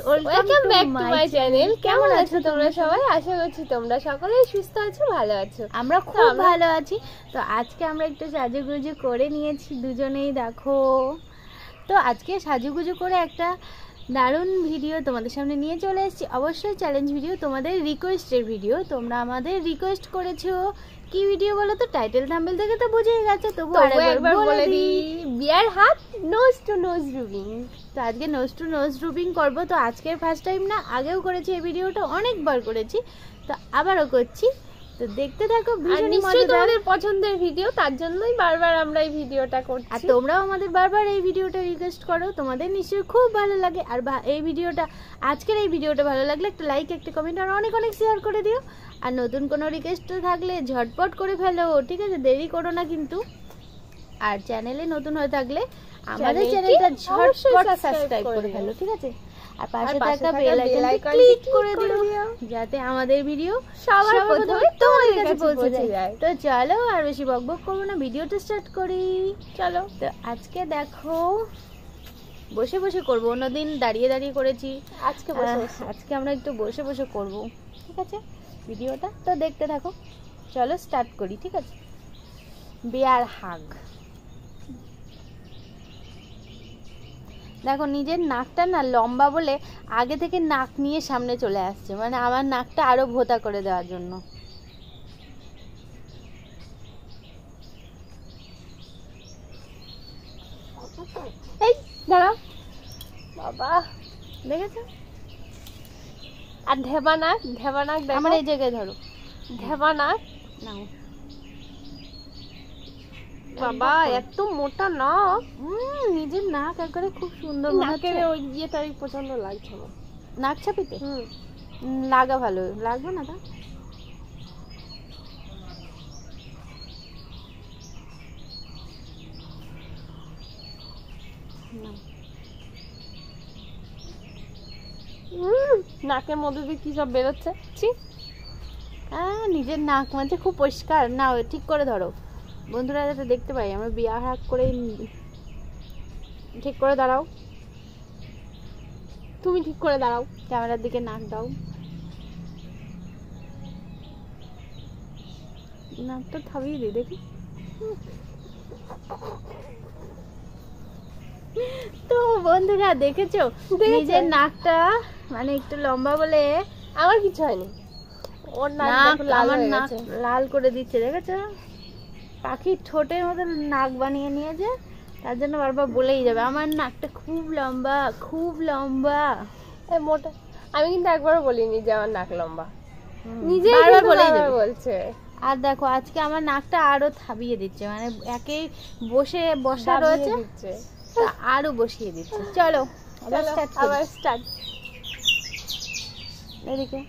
Welcome back to my channel. কেমন আছো তোমরা সবাই? আশা করছি তোমরা সকলেই সুস্থ আছো, ভালো আছো। আমরা খুব ভালো আছি। তো আজকে আমরা একটু সাজুগুজু করে নিয়েছি দুজনেই, দেখো। তো আজকে সাজুগুজু করে একটা দারুণ ভিডিও তোমাদের সামনে নিয়ে চলে এসেছি। অবশ্যই চ্যালেঞ্জ ভিডিও, তোমাদের রিকোয়েস্টের ভিডিও। তোমরা আমাদের রিকোয়েস্ট করেছো কি ভিডিও বলো তো? টাইটেল থাম্বনেল থেকে তো বুঝেই গেছো, তবু আরেকবার বলে দিই, বিয়ার হাত নোজ টু নোজ রুবিং। তো আজকে নোজ টু নোজ রুবিং করবো। তো আজকের ফার্স্ট টাইম না, আগেও করেছি এই ভিডিওটা, অনেকবার করেছি, তো আবারও করছি। তো দেখতে থাকো, ভীষণই মজাদার, তোমাদের পছন্দের ভিডিও, তার জন্যই বারবার আমরা এই ভিডিওটা করছি। আর তোমরাও আমাদের বারবার এই ভিডিওটা রিকোয়েস্ট করো, তোমাদের নিশ্চয়ই খুব ভালো লাগে। আর এই ভিডিওটা, আজকের এই ভিডিওটা ভালো লাগলে একটা লাইক, একটা কমেন্ট আর অনেক অনেক শেয়ার করে দিও। আর নতুন কোনো রিকোয়েস্ট থাকলে ঝটপট করে ফেলো, ঠিক আছে? দেরি করো না কিন্তু। আর চ্যানেলে নতুন হয়ে থাকলে আমাদের চ্যানেলটা ঝটপট সাবস্ক্রাইব করে ফেলো, ঠিক আছে? আর পাশে থাকা বেল আইকনটা ক্লিক করে দিও, যাতে আমাদের ভিডিও সবার প্রথমে তোমাদের কাছে পৌঁছে যায়। তো চলো আর বেশি বকবক করবো না, ভিডিওটা স্টার্ট করি। চলো। তো আজকে দেখো বসে বসে করবো, অন্যদিন দাঁড়িয়ে দাঁড়িয়ে করেছি, আজকে আমরা একটু বসে বসে করব, ঠিক আছে ভিডিওটা? তো দেখতে থাকো, চলো স্টার্ট করি, ঠিক আছে? বিয়ার হাগ। দেখো, নিজের নাকটা না লম্বা বলে আগে থেকে নাক নিয়ে সামনে চলে আসছে, মানে আমার নাকটা আরো ভোঁতা করে দেওয়ার জন্য। এই দাঁড়াও বাবা, দেখেছো? আর ঢেবানাক আমার এই জায়গায় ধরো, ঢেবানাক নাও। বাবা এত মোটা নাক, নিজের নাক একবারে খুব সুন্দর। নাকের ওই ইয়েটাই পছন্দ লাগছে না, নাক ছাপিতে লাগা ভালো লাগবে না? তা নাকের মধ্যে দিয়ে কি সব বেরোচ্ছে। নিজের নাক মানে খুব পরিষ্কার না, ঠিক করে ধরো বন্ধুরা, যাতে দেখতে পাই। আমরা বিয়া হাক করে ঠিক করে দাঁড়াও, তুমি ঠিক করে দাঁড়াও, ক্যামেরার দিকে নাক দাও। নাকটা থামিয়ে দিই, দেখি। তো বন্ধুরা দেখেছো, নিজের নাকটা মানে একটু লম্বা বলে আমার কিছু হয়নি, ওর নাক আমার নাক লাল করে দিচ্ছে, দেখেছো? পাখির ঠোঁটের মতো নাক বানিয়ে নিয়েছে, তার জন্য বারবার বলেই যাবে আমার নাকটা খুব লম্বা, খুব লম্বা। মোটা আমি কিন্তু একবারও বলিনি যে আমার নাক লম্বা, নিজে বারবার বলেই যাবে, বলছে। আর দেখো আজকে আমার নাকটা আরো থাবিয়ে দিচ্ছে, মানে একেই বসা রয়েছে, আরো বসিয়ে দিচ্ছে। চলো আবার স্টার্ট। এদিকে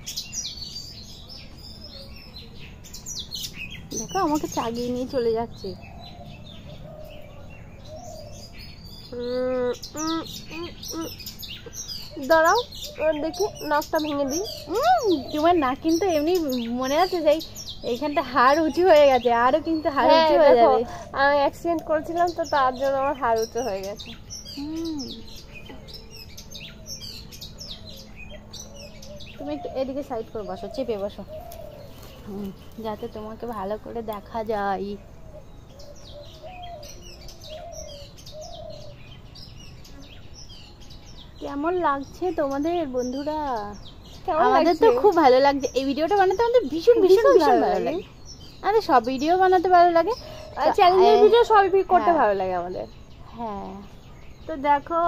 দেখো, আমাকে চাগিয়ে নিয়ে চলে যাচ্ছে। দাঁড়াও দেখি, নাকটা ভেঙে দিই। তোমার নাক কিন্তু এমনি মনে আছে সেই এইখানটা হাড় উঁচু হয়ে গেছে, আরো কিন্তু হাড় উঁচু হয়ে যাবে। আমি অ্যাক্সিডেন্ট করেছিলাম তো, তার জন্য আমার হাড় উঁচু হয়ে গেছে। তুমি একটু এদিকে সাইড করে বসো, চেপে বসো, যাতে তোমাকে ভালো করে দেখা যায়। কেমন লাগছে তোমাদের বন্ধুরা? আমাদের তো খুব ভালো লাগছে এই ভিডিওটা বানাতে, আমাদের ভীষণ ভীষণ ভীষণ ভালো লাগে। আমাদের সব ভিডিও বানাতে ভালো লাগে, চ্যালেঞ্জের ভিডিও সবই করতে ভালো লাগে আমাদের। হ্যাঁ, তো দেখো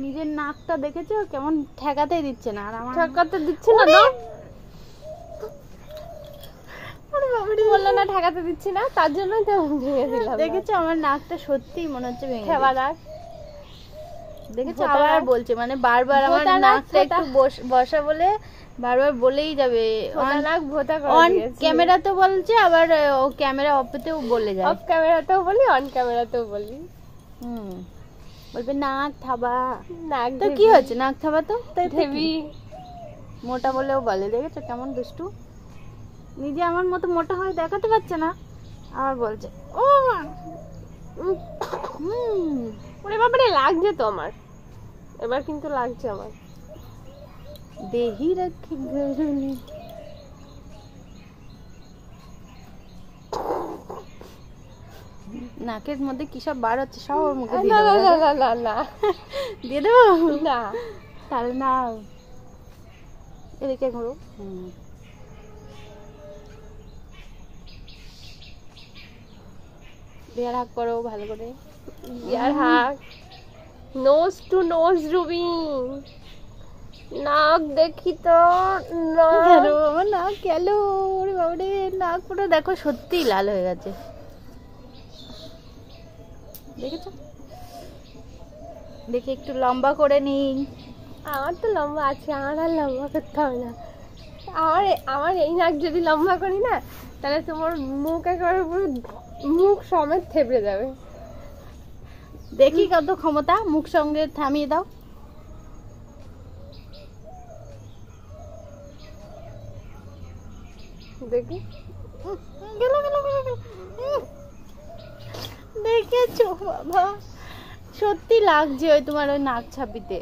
নিজের নাকটা দেখেছো কেমন ঠেকাতে দিচ্ছে না, আর আমার ঠেকাতে দিচ্ছে না, বললো না ঠেকাতে দিচ্ছি না, তার জন্যই তো ভেঙে দিলাম। দেখেছো আমার নাকটা সত্যিই মনে হচ্ছে ভেঙে ঠেবানাক, দেখেছো? আবার বলছে, মানে বারবার আমার নাকটা একটু বসা বলে বারবার বলেই যাবে। অন ক্যামেরাতেও বলছে, আবার ও ক্যামেরা অফতেও বলে যায়, অফ ক্যামেরাতেও বলি, অন ক্যামেরাতেও বলি। বলবে নাক থাবা। নাক তো কি হচ্ছে, নাক থাবা তো হেভি মোটা বলেও বলে। দেখেছো কেমন দুষ্টু, নিজে আমার মতো মোটা হয় দেখাতে পারছে না, আবার বলছে ও ওরে বাবারে লাগছে তো আমার, এবার কিন্তু লাগছে আমার। দেহি রাখি গরুনি। নাকের মধ্যে কি সব বার হচ্ছে সব ওর মুখে দিয়ে না দেবো। না না না না দিয়ে দেবো না তাহলে না, এদিকে ঘুরো। বিয়ার হাক করো ভালো করে। ইয়ার হাক, নোজ টু নোজ রুবিং, নাক দেখি তো গেল আমার নাক গেল, ওরে বাবারে নাক পুরো দেখো সত্যি লাল হয়ে গেছে, দেখেছো? দেখি একটু লম্বা করে নিই। আমার তো লম্বা আছে, আমার আর লম্বা করতে হবে না। আমার আমার এই নাক যদি লম্বা করি না তাহলে তোমার মুখ একেবারে পুরো মুখ সমেত থেবড়ে যাবে। দেখি কত ক্ষমতা, মুখ সঙ্গে থামিয়ে দাও। দেখি গেল গেল গেল গেল। দেখেছো বাবা, সত্যি লাগছে ওই তোমার ওই নাক ছাপিতে।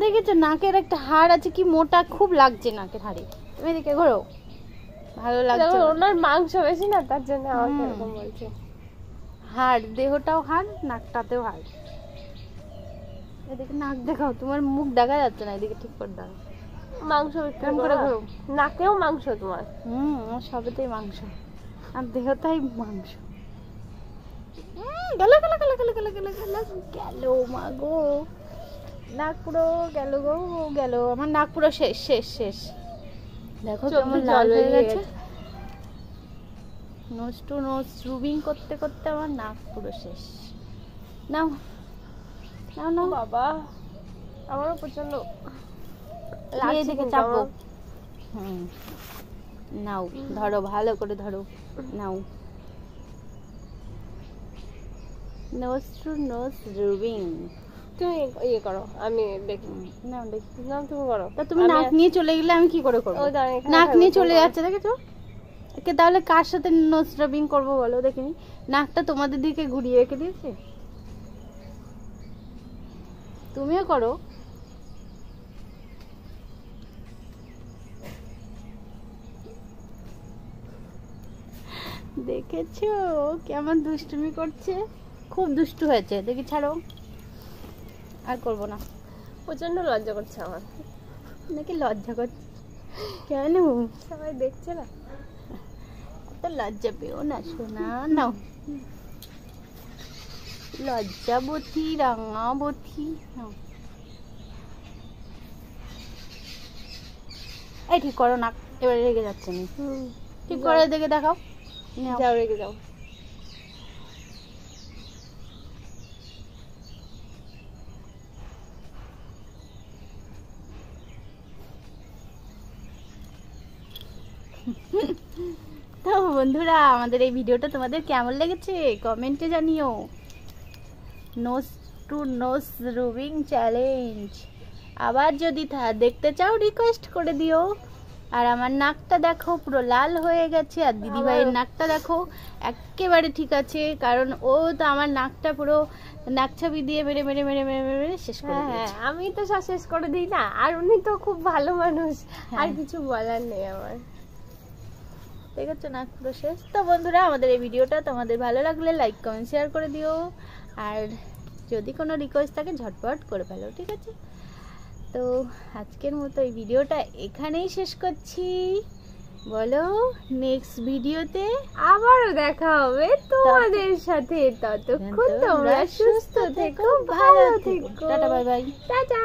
দেখেছো নাকের একটা হাড় আছে কি মোটা, খুব লাগছে নাকের হাড়ে। তুমি এদিকে ঘোরো, ভালো লাগছে। ওনার মাংস বেশি না তার জন্য আমাকে এরকম বলছে। হাড়, দেহটাও হাড়, নাকটাতেও হাড়। এদিকে নাক দেখাও, তোমার মুখ দেখা যাচ্ছে না, এদিকে ঠিক করে দাও। মাংস কেমন করে ঘোরো? নাকেও মাংস তোমার। আমার সবেতেই মাংস, আর দেহটাই মাংস। গেল গেল গেল গেল গেল গেল গেল গেল মা গো, নাক পুরো গেল গো গেল। আমার নাক পুরো শেষ শেষ শেষ। দেখো কেমন লাল হয়ে গেছে। নোজ টু নোজ রুবিং করতে করতে আমার নাক পুরো শেষ। নাও নাও নাও বাবা, আমারও প্রচন্ড এদিকে চাপো। নাও ধরো, ভালো করে ধরো, নাও। Nose to nose rubbing. তুমি ইয়ে করো, আমি দেখি। নাও দেখি। না তুমি করো। তা তুমি নাক নিয়ে চলে গেলে আমি কি করে করবো? ও দাঁড়া, এখানে নাক থাকো, নিয়ে তুমি চলে করো। যাচ্ছে, দেখেছো? একে তাহলে কার সাথে নোজ রুবিং করবো বলো দেখিনি? নাকটা তোমাদের দিকে ঘুরিয়ে রেখে দিয়েছে। তুমিও করো। দেখেছো কেমন দুষ্টুমি করছে? খুব দুষ্টু হয়েছে। দেখি ছাড়ো, আর করবো না। প্রচন্ড লজ্জা করছে আমার। নাকি লজ্জা করছে? কেন? সবাই দেখছে না। এত লজ্জা পেও না সোনা। নাও, লজ্জাবতী রাঙাবতী। নাও, এই ঠিক করো নাক, এবারে রেগে যাচ্ছে না। ঠিক করে দেখে দেখাও। নাও। যাও, রেখে যাও। তো বন্ধুরা, আমাদের এই ভিডিওটা তোমাদের কেমন লেগেছে কমেন্টে জানিও। নোজ টু নোজ রুবিং চ্যালেঞ্জ আবার যদি দেখতে চাও রিকোয়েস্ট করে দিও। আর আমার নাকটা দেখো পুরো লাল হয়ে গেছে, আর দিদি ভাইয়ের নাকটা দেখো একেবারে ঠিক আছে, কারণ ও তো আমার নাকটা পুরো নাক ছাবি দিয়ে মেরে মেরে মেরে মেরে মেরে শেষ করে দিয়েছে। আমি তো সব শেষ করে দিই না, আর উনি তো খুব ভালো মানুষ, আর কিছু বলার নেই আমার। ঠিক আছে, নাক পুরো শেষ। তো বন্ধুরা, আমাদের এই ভিডিওটা তোমাদের ভালো লাগলে লাইক কমেন্ট শেয়ার করে দিও, আর যদি কোনো রিকোয়েস্ট থাকে ঝটপট করে ফেলো, ঠিক আছে? তো আজকের মতো এই ভিডিওটা এখানেই শেষ করছি। বলো, নেক্সট ভিডিওতে আবারও দেখা হবে তোমাদের সাথে। ততক্ষণ তোমরা সুস্থ থেকো, ভালো থেকো। Tata, bye bye. টাটা।